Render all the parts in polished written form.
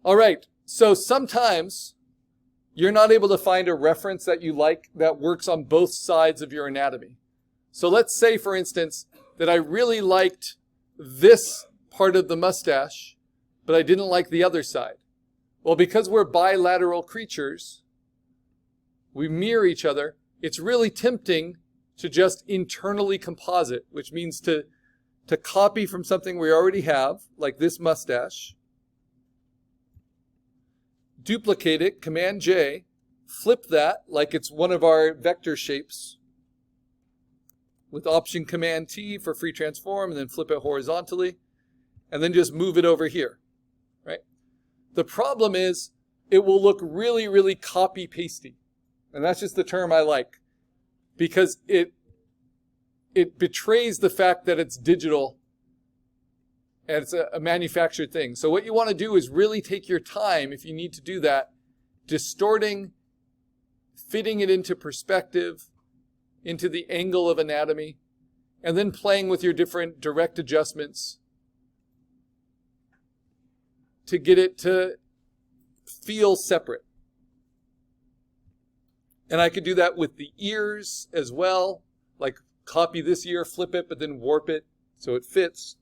All right, so sometimes you're not able to find a reference that you like that works on both sides of your anatomy. So let's say, for instance, that I really liked this part of the mustache, but I didn't like the other side. Well, because we're bilateral creatures, we mirror each other, it's really tempting to just internally composite, which means to copy from something we already have, like this mustache, duplicate it, Command J, flip that like it's one of our vector shapes with Option Command T for free transform, and then flip it horizontally, and then just move it over here, right? The problem is it will look really, really copy-pasty. And that's just the term I like, because it betrays the fact that it's digital and it's a manufactured thing. So what you want to do is really take your time, if you need to do that, distorting, fitting it into perspective, into the angle of anatomy, and then playing with your different direct adjustments to get it to feel separate. And I could do that with the ears as well, like copy this ear, flip it, but then warp it so it fits.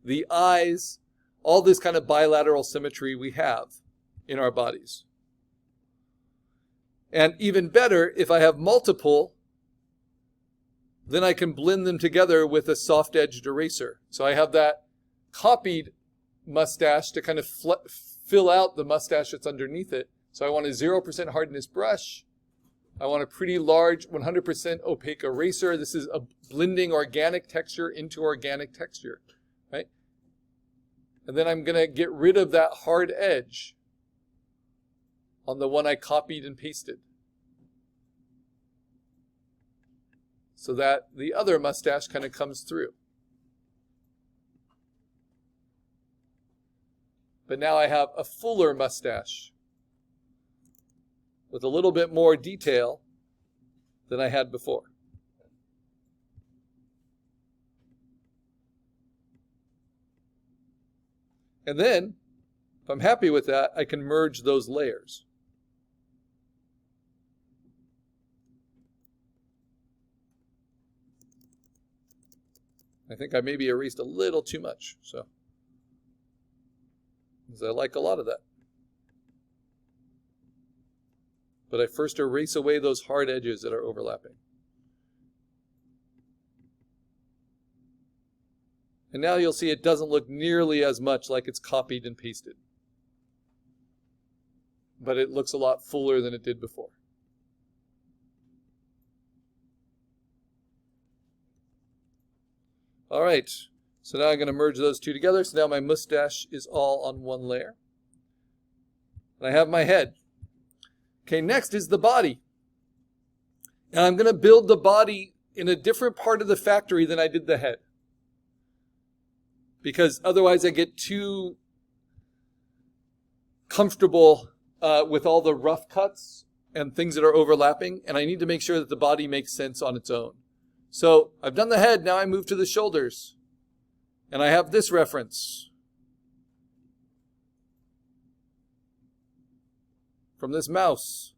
The eyes, all this kind of bilateral symmetry we have in our bodies. And even better, if I have multiple, then I can blend them together with a soft-edged eraser. So I have that copied mustache to kind of fill out the mustache that's underneath it. So I want a 0% hardness brush. I want a pretty large 100% opaque eraser. This is a blending organic texture into organic texture, right? And then I'm going to get rid of that hard edge on the one I copied and pasted, so that the other mustache kind of comes through. But now I have a fuller mustache with a little bit more detail than I had before. And then, if I'm happy with that, I can merge those layers. I think I maybe erased a little too much, so, because I like a lot of that. But I first erase away those hard edges that are overlapping. And now you'll see it doesn't look nearly as much like it's copied and pasted. But it looks a lot fuller than it did before. All right, so now I'm going to merge those two together. So now my mustache is all on one layer. And I have my head. Okay, next is the body. And I'm going to build the body in a different part of the factory than I did the head. Because otherwise I get too comfortable with all the rough cuts and things that are overlapping. And I need to make sure that the body makes sense on its own. So I've done the head, now I move to the shoulders. And I have this reference from this mouse.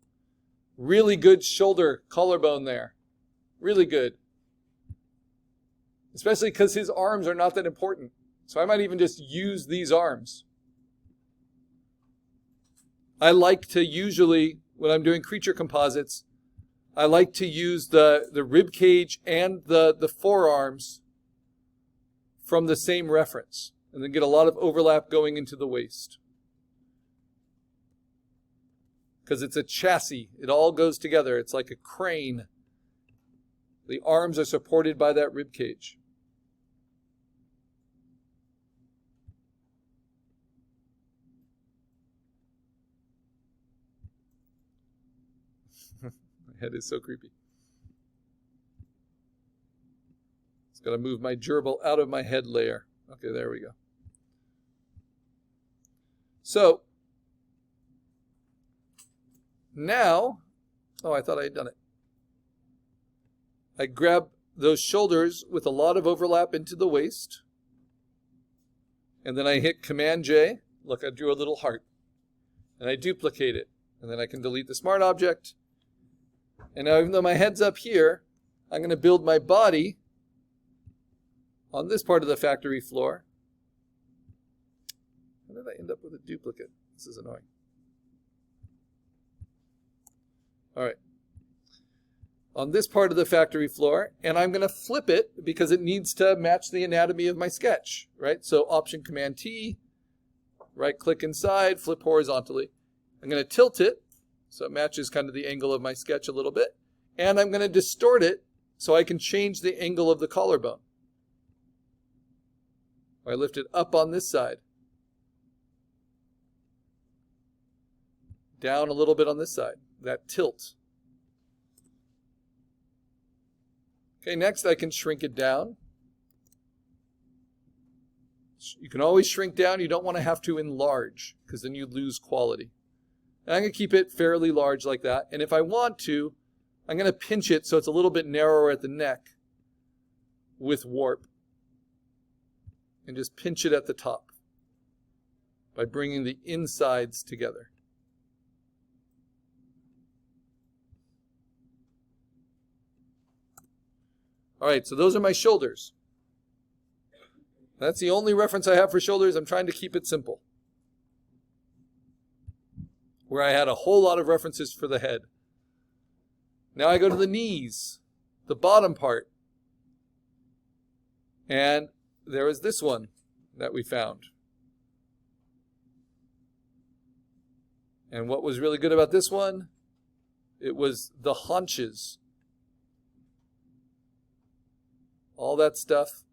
Really good shoulder collarbone there. Really good. Especially because his arms are not that important. So I might even just use these arms. I like to usually, when I'm doing creature composites, I like to use the rib cage and the forearms from the same reference, and then get a lot of overlap going into the waist. Because it's a chassis. It all goes together. It's like a crane. The arms are supported by that rib cage. Head is so creepy. It's got to move my gerbil out of my head layer. Okay, there we go. So, now, oh, I thought I had done it. I grab those shoulders with a lot of overlap into the waist. And then I hit Command J. Look, I drew a little heart. and I duplicate it. And then I can delete the smart object. And now even though my head's up here, I'm going to build my body on this part of the factory floor. How did I end up with a duplicate? This is annoying. All right. On this part of the factory floor, and I'm going to flip it because it needs to match the anatomy of my sketch, right? So Option Command T, right click inside, flip horizontally. I'm going to tilt it so it matches kind of the angle of my sketch a little bit, and I'm going to distort it so I can change the angle of the collarbone. I lift it up on this side, down a little bit on this side, that tilt. Okay, next I can shrink it down. You can always shrink down. You don't want to have to enlarge because then you lose quality. And I'm going to keep it fairly large like that. And if I want to, I'm going to pinch it so it's a little bit narrower at the neck with warp. And just pinch it at the top by bringing the insides together. All right, so those are my shoulders. That's the only reference I have for shoulders. I'm trying to keep it simple. Where I had a whole lot of references for the head. Now I go to the knees, the bottom part. And there is this one that we found. And what was really good about this one? It was the haunches. All that stuff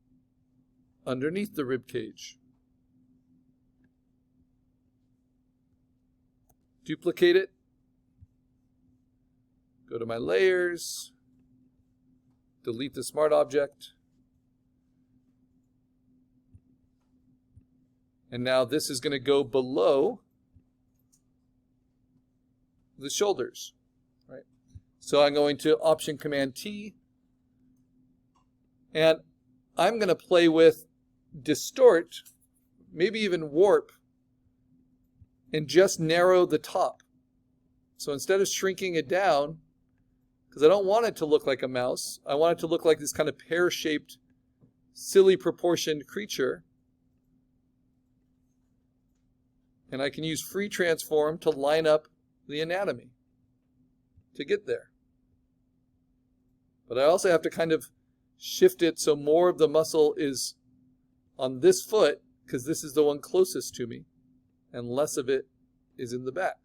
underneath the rib cage. Duplicate it. Go to my layers. Delete the smart object. And now this is going to go below the shoulders. Right? So I'm going to Option Command T. And I'm going to play with distort, maybe even warp, and just narrow the top. So instead of shrinking it down, because I don't want it to look like a mouse, I want it to look like this kind of pear-shaped, silly proportioned creature. And I can use Free Transform to line up the anatomy to get there. But I also have to kind of shift it so more of the muscle is on this foot, because this is the one closest to me, and less of it is in the back.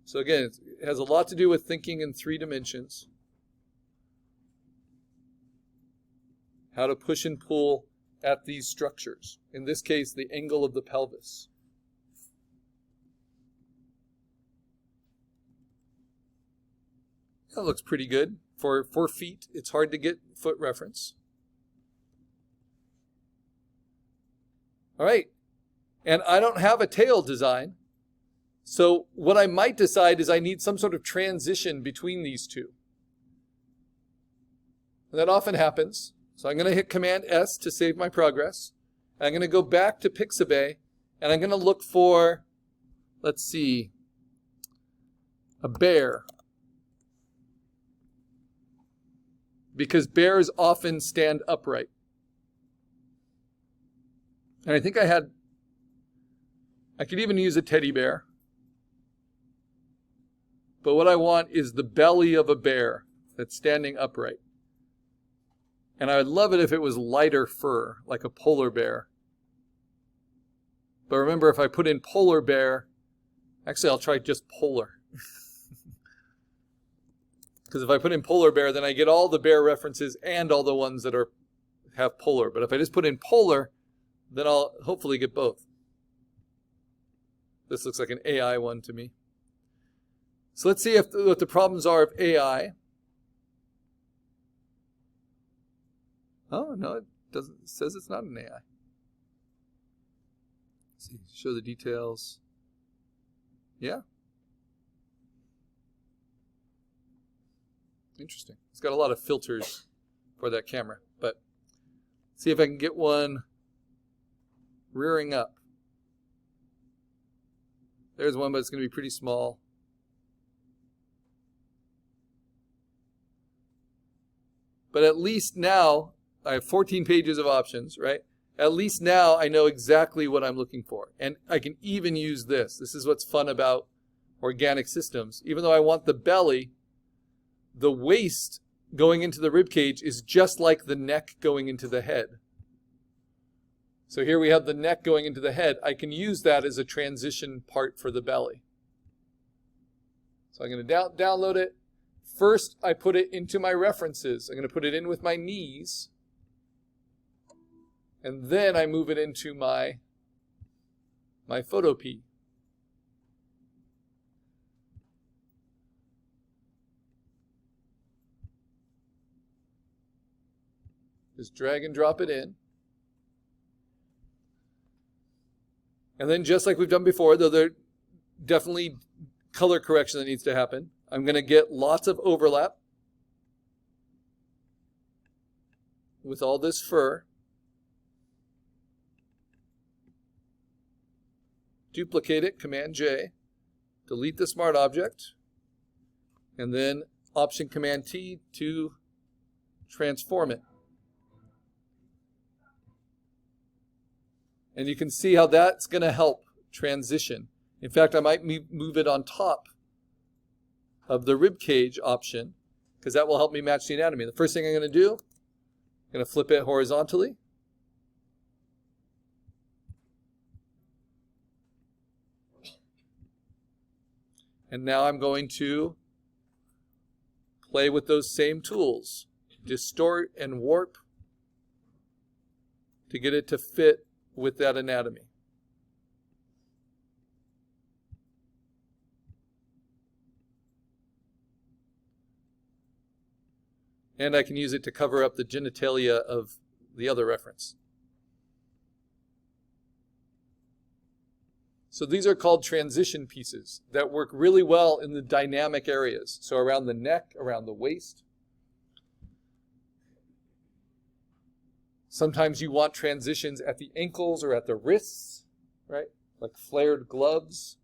So again, it has a lot to do with thinking in 3 dimensions. How to push and pull at these structures. In this case, the angle of the pelvis. That looks pretty good. For feet, it's hard to get foot reference. All right. And I don't have a tail design. So what I might decide is I need some sort of transition between these two. And that often happens. So I'm going to hit Command S to save my progress. And I'm going to go back to Pixabay. And I'm going to look for, let's see, a bear. Because bears often stand upright. And I think I could even use a teddy bear. But what I want is the belly of a bear that's standing upright. And I would love it if it was lighter fur, like a polar bear. But remember, if I put in polar bear, actually I'll try just polar. Because if I put in polar bear, then I get all the bear references and all the ones that have polar. But if I just put in polar, then I'll hopefully get both. This looks like an AI one to me. So let's see what the problems are of AI. Oh, no, it doesn't. It says it's not an AI. Let's see, show the details. Yeah. Interesting. It's got a lot of filters for that camera. But see if I can get one rearing up. There's one, but it's going to be pretty small. But at least now, I have 14 pages of options, right? At least now I know exactly what I'm looking for. And I can even use this. This is what's fun about organic systems. Even though I want the belly, the waist going into the rib cage is just like the neck going into the head. So here we have the neck going into the head. I can use that as a transition part for the belly. So I'm going to download it. First, I put it into my references. I'm going to put it in with my knees. And then I move it into my Photopea. Just drag and drop it in. And then just like we've done before, though there's definitely color correction that needs to happen, I'm going to get lots of overlap with all this fur. Duplicate it, Command J, delete the smart object, and then Option Command T to transform it. And you can see how that's going to help transition. In fact, I might move it on top of the rib cage option because that will help me match the anatomy. The first thing I'm going to do, I'm going to flip it horizontally. And now I'm going to play with those same tools. Distort and warp to get it to fit with that anatomy. And I can use it to cover up the genitalia of the other reference. So these are called transition pieces that work really well in the dynamic areas. So around the neck, around the waist. Sometimes you want transitions at the ankles or at the wrists, right? Like flared gloves.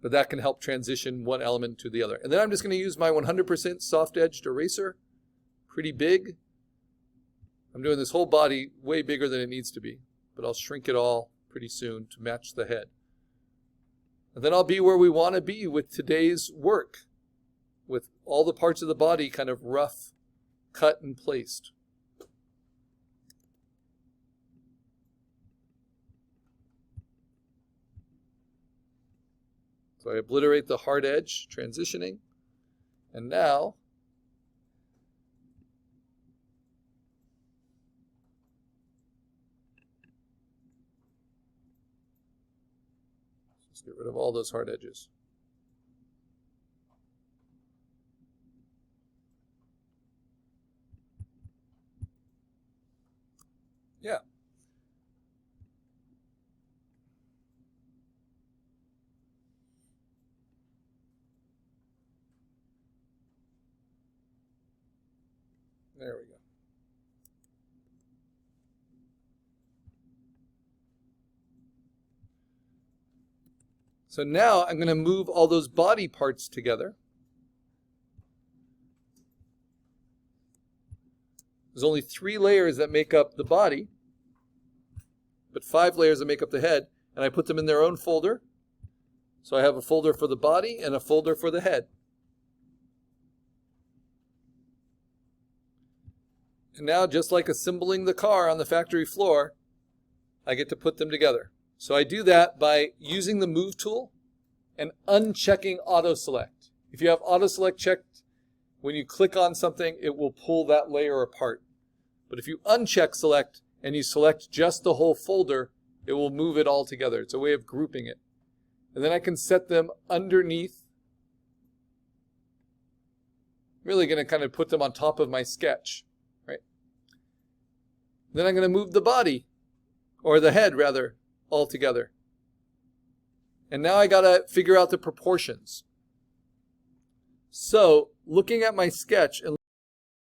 But that can help transition one element to the other. And then I'm just going to use my 100% soft-edged eraser. Pretty big. I'm doing this whole body way bigger than it needs to be. But I'll shrink it all pretty soon to match the head. And then I'll be where we want to be with today's work. With all the parts of the body kind of rough, cut and placed. So I obliterate the hard edge, transitioning. And now, let's get rid of all those hard edges. Yeah. There we go. So now I'm going to move all those body parts together. There's only 3 layers that make up the body, but 5 layers that make up the head, and I put them in their own folder. So I have a folder for the body and a folder for the head. And now, just like assembling the car on the factory floor, I get to put them together. So I do that by using the Move tool and unchecking Auto Select. If you have Auto Select checked, when you click on something, it will pull that layer apart. But if you uncheck Select and you select just the whole folder, it will move it all together. It's a way of grouping it. And then I can set them underneath. I'm really going to kind of put them on top of my sketch, right? Then I'm going to move the body, or the head rather, all together. And now I got to figure out the proportions. So, looking at my sketch and